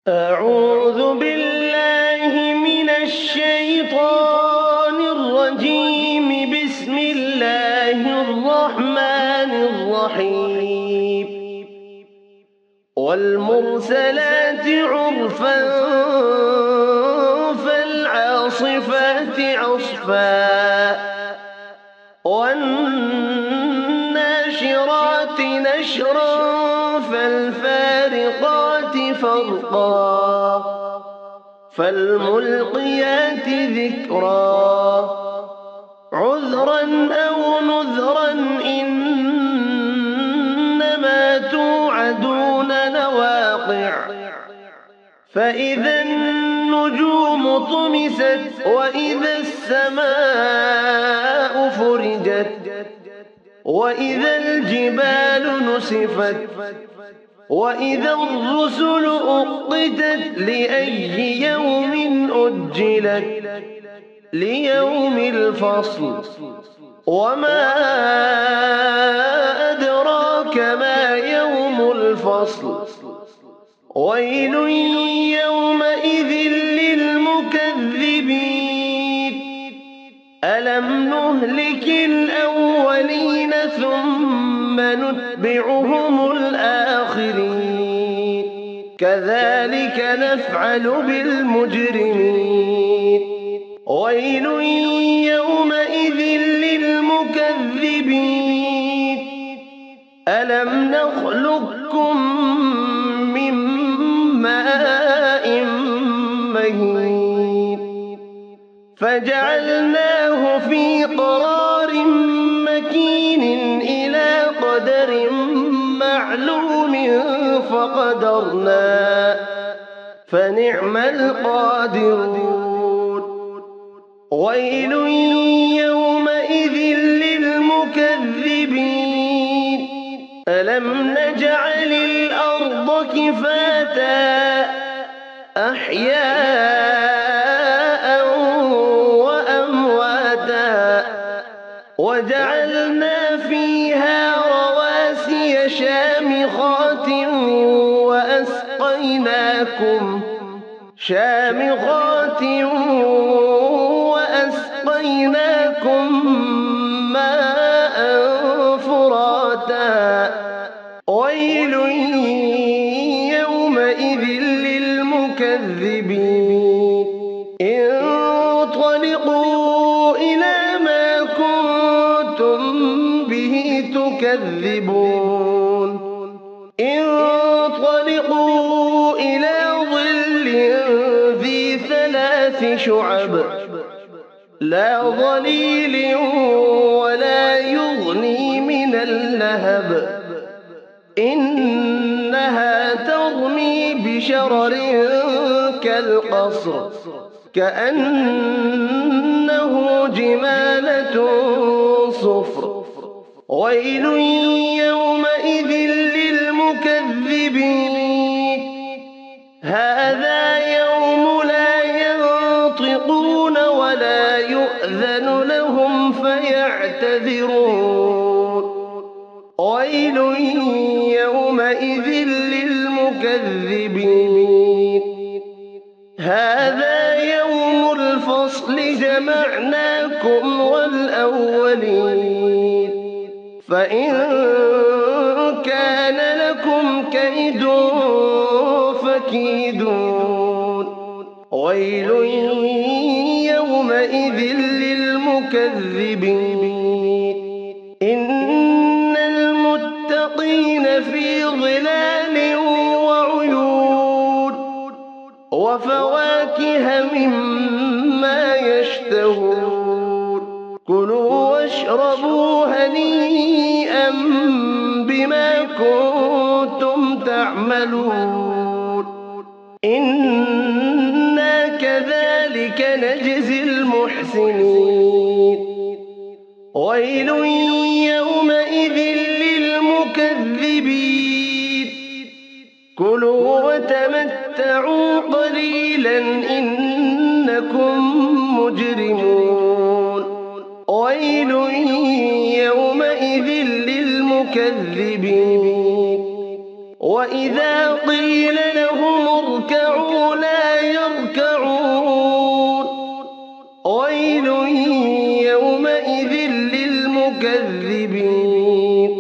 أعوذ بالله من الشيطان الرجيم. بسم الله الرحمن الرحيم. والمرسلات عرفا فالعاصفات عصفا والناشرات نشرا فالفارقات فرقا فالملقيات ذكرا عذرا أو نذرا إنما توعدون لواقع. فإذا النجوم طمست وإذا السماء فرجت وإذا الجبال نسفت وإذا الرسل أقتت لأي يوم أجلت ليوم الفصل. وما أدراك ما يوم الفصل. ويل يومئذ للمكذبين. ألم نهلك الأولين ثم نتبعهم الآخرين كذلك نفعل بالمجرمين. ويل يومئذ للمكذبين. ألم نخلقكم من ماء مهين فجعلناه في قرار مكين إلى قدر معلوم فقدرنا فنعم القادرون. ويل يومئذ للمكذبين. ألم نجعل الأرض كفاتا أحياء وأمواتا وجعلنا فيها رواسي شامخات وأسقيناكم ماء فراتا. ويل يومئذ للمكذبين. انطلقوا إلى ما كنتم به تكذبون. انطلقوا إلى ظل ذي 3 شعب لا ظليل ولا يغني من اللهب إنها ترمي بشرر كالقصر كأنه جمالة صفر. ويل يومئذ للمكذبين. هذا يوم لا ينطقون ولا يؤذن لهم فيعتذرون. ويل يومئذ للمكذبين. هذا يوم الفصل جمعناكم والأولين. فإن كان لكم كيد فكيدون. ويل يومئذ للمكذبين. إن المتقين في ظلال وعيون وفواكه مما يشتهون. كلوا واشربوا هنيئا بما كنتم تعملون. إنا كذلك نجزي المحسنين. ويل يومئذ للمكذبين. كلوا وتمتعوا قليلا إنكم مجرمون. ويل يومئذ للمكذبين. وإذا قيل لهم اركعوا المكذبين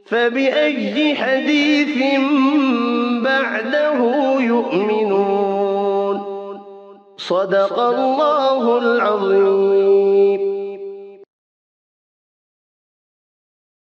فبأي حديث بعده يؤمنون صدق الله العظيم.